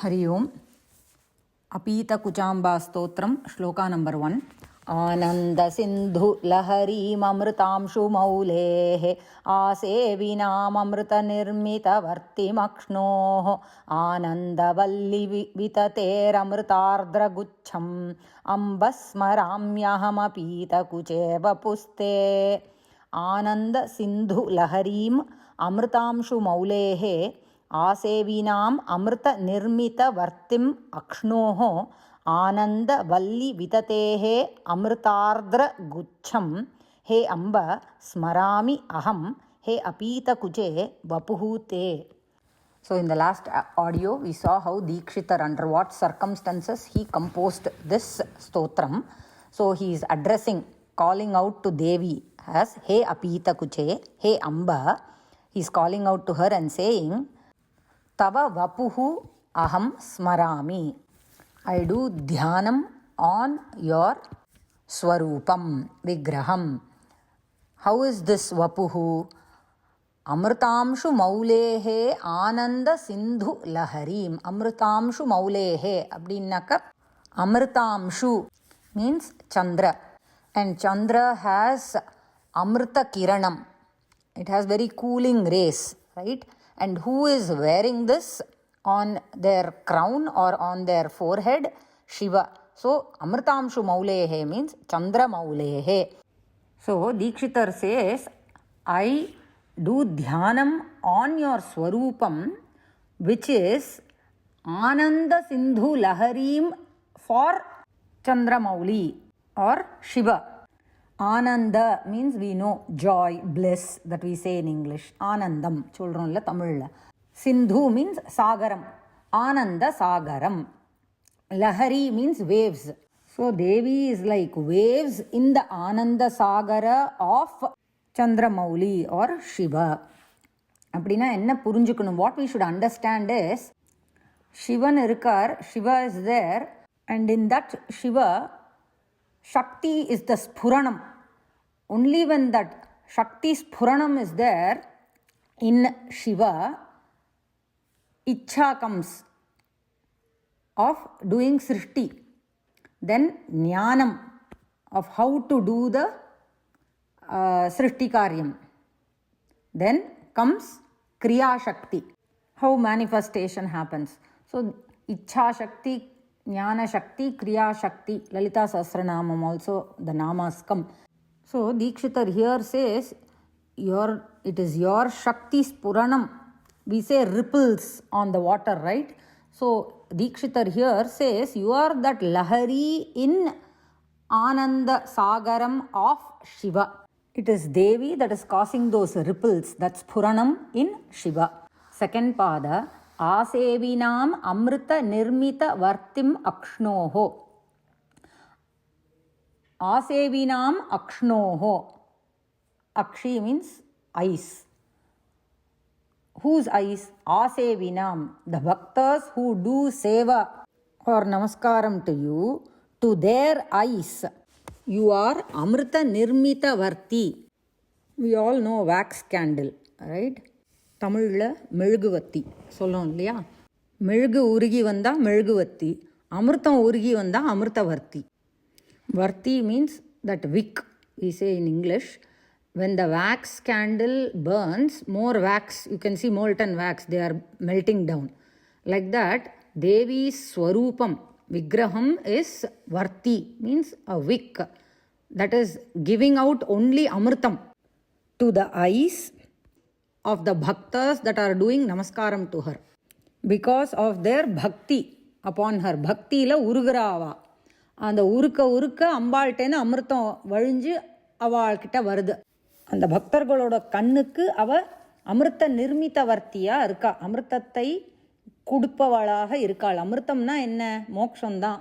Hari Om. Apitakuchamba stotram, Shloka number 1. Ananda sindhu lahari mamritamshu maulehe asevinam amrita nirmita vartimakshnoh ananda valli vitater amritardra guchham ambasmaramyaham apitakucheva puste ananda sindhu laharim amritamshu maulehe आसेवीनाम अमृत निर्मित वर्तिम अक्ष्णोः आनंद वल्ली विततेः अमृतार्द्र गुच्छम हे अम्ब स्मरामि अहम हे अपीतकुचे वपुः ते. So in the last audio we saw how Dikshitar, under what circumstances he composed this stotram. So he is addressing, calling out to Devi as He Apitakuche, He Amba. He is calling out to her and saying, Tava vapuhu aham smarami. I do dhyanam on your swarupam, vigraham. How is this vapuhu? Amritamshu maulehe ananda sindhu laharim. Amritamshu maulehe. Abdinaka Amritamshu means Chandra. And Chandra has Amrita Kiranam. It has very cooling rays, right? And who is wearing this on their crown or on their forehead? Shiva. So, Amritamshu Maulehe means Chandra Maulehe. So, Dikshitar says, I do dhyanam on your Swarupam, which is Ananda Sindhu Laharim for Chandra Mauli or Shiva. Ananda means we know joy, bliss, that we say in English. Anandam, children la Tamil. Sindhu means Sagaram. Ananda Sagaram. Lahari means waves. So Devi is like waves in the Ananda Sagara of Chandramauli or Shiva. Appadina enna purinjukkanum. What we should understand is Shivan irukar, Shiva is there, and in that Shiva, Shakti is the Spuranam. Only when that Shakti Spuranam is there in Shiva, Ichha comes of doing Srishti. Then Jnanam of how to do the Srishti Karyam. Then comes Kriya Shakti, how manifestation happens. So Ichha Shakti, Jnana Shakti, Kriya Shakti, Lalita Sahasranamam also the namas come. So Dikshitar here says, it is your Shakti Spuranam. We say ripples on the water, right? So Dikshitar here says, you are that Lahari in Ananda Sagaram of Shiva. It is Devi that is causing those ripples, that's Spuranam in Shiva. Second pada, Asevinam Amrita Nirmita Vartim Akshnoho. Asevinam Akshnoho. Akshi means ice. Whose ice? Asevinam. The bhaktas who do seva or namaskaram to you, to their eyes, you are Amrita Nirmita Varti. We all know wax candle, right? தமிழில் மெழுகுவத்தி சொல்லணும் இல்லையா? மெழுகு உருகி வந்தால் மெழுகுவத்தி, அமிர்தம் உருகி வந்தால் அமிர்தவர்த்தி. Varti means that wick, we say in English. When the wax candle burns, more wax, you can see molten wax, they are melting down. Like that, Devi's Swarupam, Vigraham is Varti, means a wick that is giving out only Amritam to the eyes of the bhaktas that are doing namaskaram to her. Because of their bhakti upon her. Bhakti la urugurava. அந்த உருக்க அம்பாள்கிட்டேன்னு அமிர்தம் வழிஞ்சு அவள்கிட்ட வருது. அந்த பக்தர்களோட கண்ணுக்கு அவ அமிர்த நிர்மித்தவர்த்தியாக இருக்கா, அமிர்தத்தை கொடுப்பவளாக இருக்காள். அமிர்தம்னா என்ன? மோக்ஷந்தான்.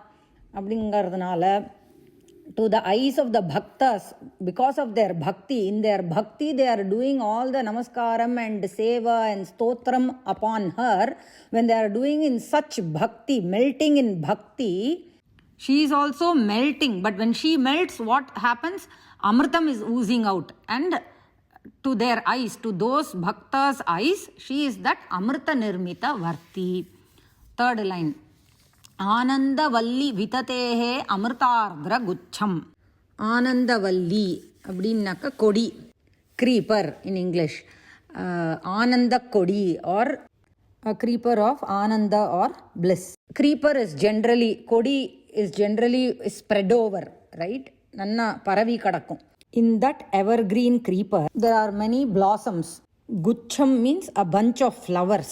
அப்படிங்கிறதுனால to the eyes of the bhaktas, because of their bhakti, in their bhakti they are doing all the namaskaram and seva and stotram upon her. When they are doing in such bhakti, melting in bhakti, she is also melting, but when she melts, what happens? Amritam is oozing out, and to their eyes, to those bhaktas' eyes, she is that Amrita Nirmita Varti. Third line. Anandavalli விததேஹே அமிர்தார்திர குச்சம். Anandavalli அப்படின்னாக்க கொடி, creeper in English. Ananda kodi or a creeper of Ananda or bliss. Creeper is generally, kodi is generally spread over, right? Nanna paravi kadakkum. In that evergreen creeper, there are many blossoms. Gucham means a bunch of flowers.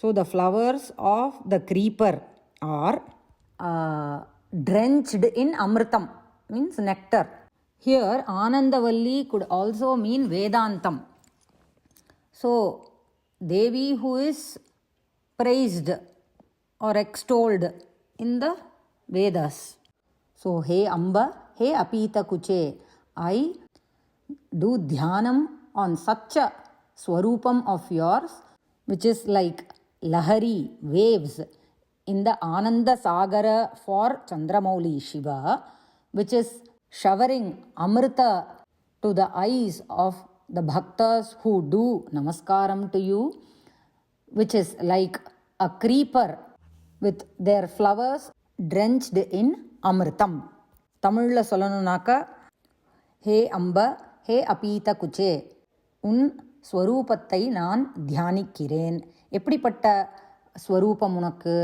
So the flowers of the creeper are drenched in amritam, means nectar. Here, Anandavalli could also mean Vedantam. So, Devi who is praised or extolled in the Vedas. So, Hey Amba, Hey Apitakuche, I do dhyanam on such a swarupam of yours, which is like lahari, waves, in the Ananda Sagara for Chandramauli Shiva, which is showering amrita to the eyes of the bhaktas who do namaskaram to you, which is like a creeper with their flowers drenched in amritam. Tamilla solanunaka, He Amba, He Apitakuche, உன் ஸ்வரூபத்தை நான் தியானிக்கிறேன். எப்படிப்பட்ட ஸ்வரூபம் உனக்கு?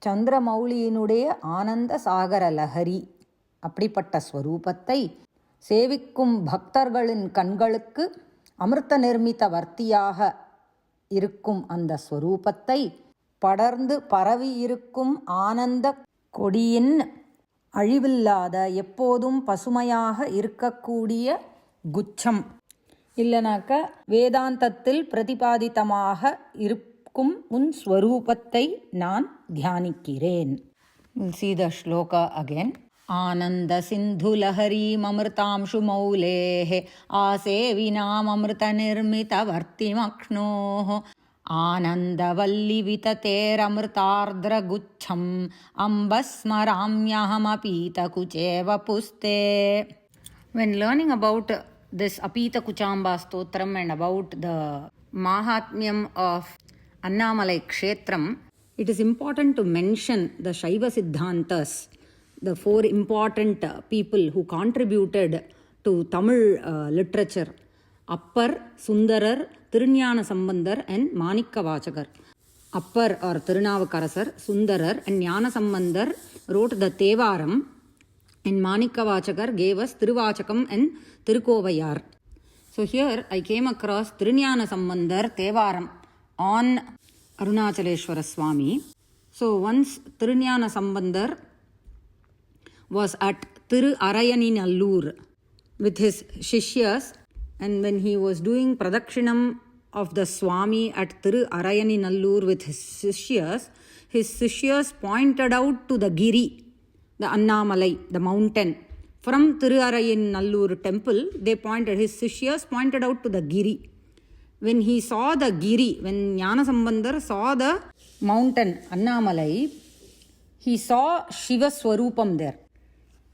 சந்திரமௌலியினுடைய ஆனந்த சாகர லஹரி, அப்படிப்பட்ட ஸ்வரூபத்தை சேவிக்கும் பக்தர்களின் கண்களுக்கு அமிர்த நிர்மித வர்த்தியாக இருக்கும் அந்த ஸ்வரூபத்தை படர்ந்து பரவி இருக்கும் ஆனந்த கொடியின் அழிவில்லாத எப்போதும் பசுமையாக இருக்கக்கூடிய குச்சம், இல்லைனாக்க வேதாந்தத்தில் பிரதிபாதித்தமாக இருக்கும் உன் ஸ்வரூபத்தை நான் தியானிக்கிறேன். We'll see the shloka again. ஆனந்த சிந்து லஹரீம் அமிர்தாம்சு மௌலேஹ ஆசேவினாம் அமிர்த நிர்மித வர்த்திமக்ஷ்ணோஹ Anandavalli விததேரமிர்தார்த்ர குச்சம் அம்பஸ்மராம்யஹமபீதகுச்சேவ புஸ்தே. When learning about this Apitakuchamba stotram and about the Mahatmyam of Annamalai Kshetram, it is important to mention the Shaiva Siddhantas, the four important people who contributed to Tamil literature: Appar, Sundarar, Tirunjana Sambandar and Manikavachakar. Appar or Tirunavukarasar, Sundarar and Jnana Sambandar wrote the Tevaram, and Manikavachakar gave us Tiruvachakam and Tirukovayar. So here I came across Tirunjana Sambandar Tevaram on Arunachaleshwara Swami. So once Tirunjana Sambandar was at Tiru Arayaninallur with his Shishyas, and when he was doing Pradakshinam of the Swami at Tiru Arayaninallur with his Shishyas pointed out to the Giri, the Annamalai, the mountain. From Tiru Arayaninallur temple, his Shishyas pointed out to the Giri. When he saw the Giri, when Jnana Sambandar saw the mountain Annamalai, he saw Shiva Swarupam there.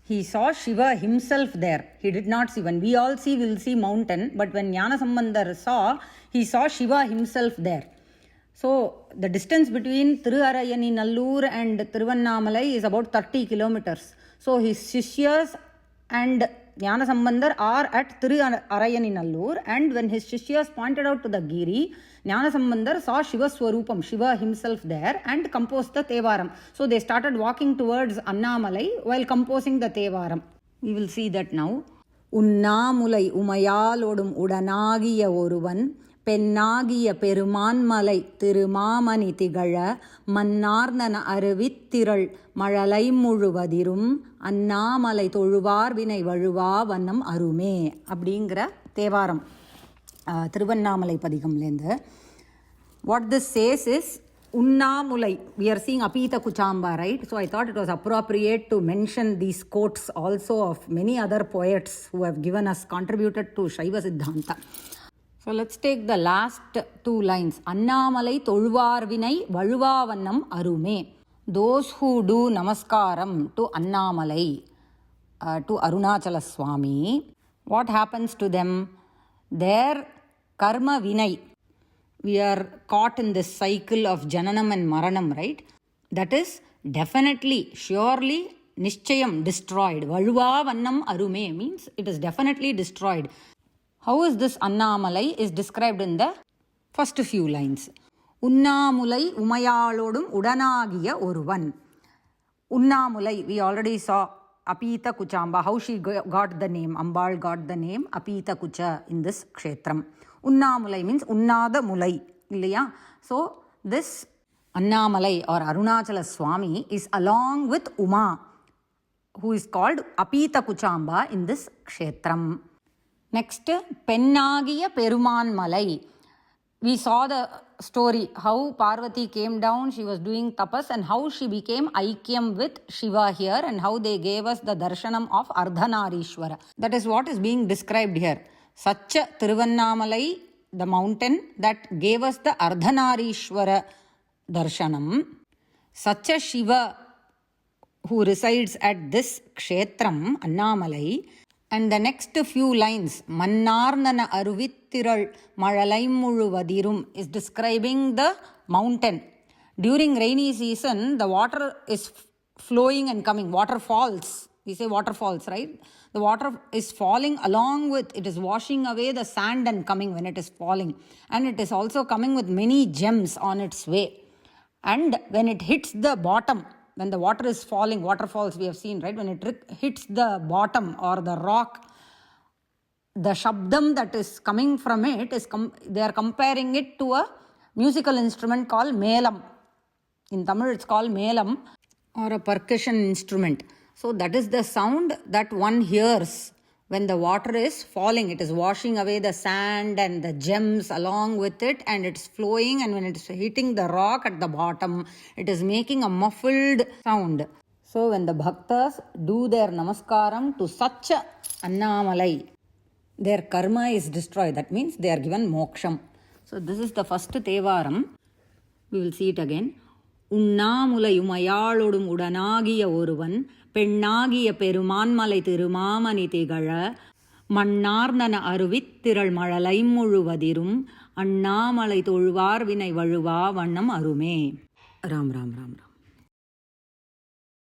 He saw Shiva himself there. He did not see. When we all see, we will see mountain. But when Jnana Sambandar saw, he saw Shiva himself there. So, the distance between Tiruarayaninallur and Tiruvannamalai is about 30 kilometers. So, his Shishyas and Jnana Sambandar are at Tiruarayaninallur, and when his Shishyas pointed out to the Giri, Jnana Sambandar saw Shiva Swarupam, Shiva himself there, and composed the Tevaram. So they started walking towards Annamalai while composing the Tevaram. We will see that now. Unnamulai umayalodum udanagiya oruvan பெண்ணாகிய பெருமான்மலை திருமாமணி திகழ மன்னார்ந்தன அருவித்திரள் மழலை முழுவதிரும் அண்ணாமலை தொழுவார் வினை வழுவா வண்ணம் அருமே அப்படிங்கிற Thevaram Tiruvannamalai பதிகம்லேருந்து. What this says is Unnamulai. We are seeing Apitakuchamba, right? So I thought it was appropriate to mention these quotes also of many other poets who have given us, contributed to Shaiva Siddhanta. So let's take the last two lines. Annamalai tolvarvinai valuvavannam arume. Those who do namaskaram to Annamalai, to Arunachala Swami, what happens to them? Their karma vinay. We are caught in this cycle of jananam and maranam, right? That is definitely, surely, nischayam, destroyed. Valuva vannam arume means it is definitely destroyed. How is this Annamalai is described in the first few lines. Unnamulai umayalodum udanagiya oruvan. Unnamulai, we already saw Apitakuchamba, how she got the name. Ambal got the name Apitakucha in this kshetram. Unnamulai means Unnada Mulai. So this Annamalai or Arunachala Swami is along with Uma, who is called Apitakuchamba in this kshetram. Next, Pennagiya Peruman Malai. We saw the story how Parvati came down, she was doing tapas, and how she became Aikyam with Shiva here, and how they gave us the darshanam of Ardhanarishwara. That is what is being described here. Such a Tiruvannamalai, the mountain that gave us the Ardhanarishwara darshanam. Such a Shiva who resides at this kshetram, Annamalai. And the next few lines, Mannarnana Aruvittiral Malalaimuluvadirум, is describing the mountain. During rainy season, the water is flowing and coming. Waterfalls. We say waterfalls, right? The water is falling along with, it is washing away the sand and coming when it is falling. And it is also coming with many gems on its way. And when it hits the bottom, when the water is falling, waterfalls we have seen, right? When it hits the bottom or the rock, the shabdam that is coming from it is they are comparing it to a musical instrument called melam. In Tamil it's called melam, or a percussion instrument. So that is the sound that one hears when the water is falling. It is washing away the sand and the gems along with it, and it's flowing, and when it's hitting the rock at the bottom, it is making a muffled sound. So when the bhaktas do their namaskaram to such a Annamalai, their karma is destroyed. That means they are given moksham. So this is the first Tevaram. We will see it again. உண்ணாமுலையுமையாளொடும் உடனாகிய ஒருவன் பெண்ணாகிய பெருமான்மலை திருமாமணி திகழ மண்ணார்ந்தன அருவித்திரள் மழலை முழுவதிரும் அண்ணாமலை தொழுவார் வினை வழுவா வண்ணம் அருமே. ராம் ராம் ராம் ராம்.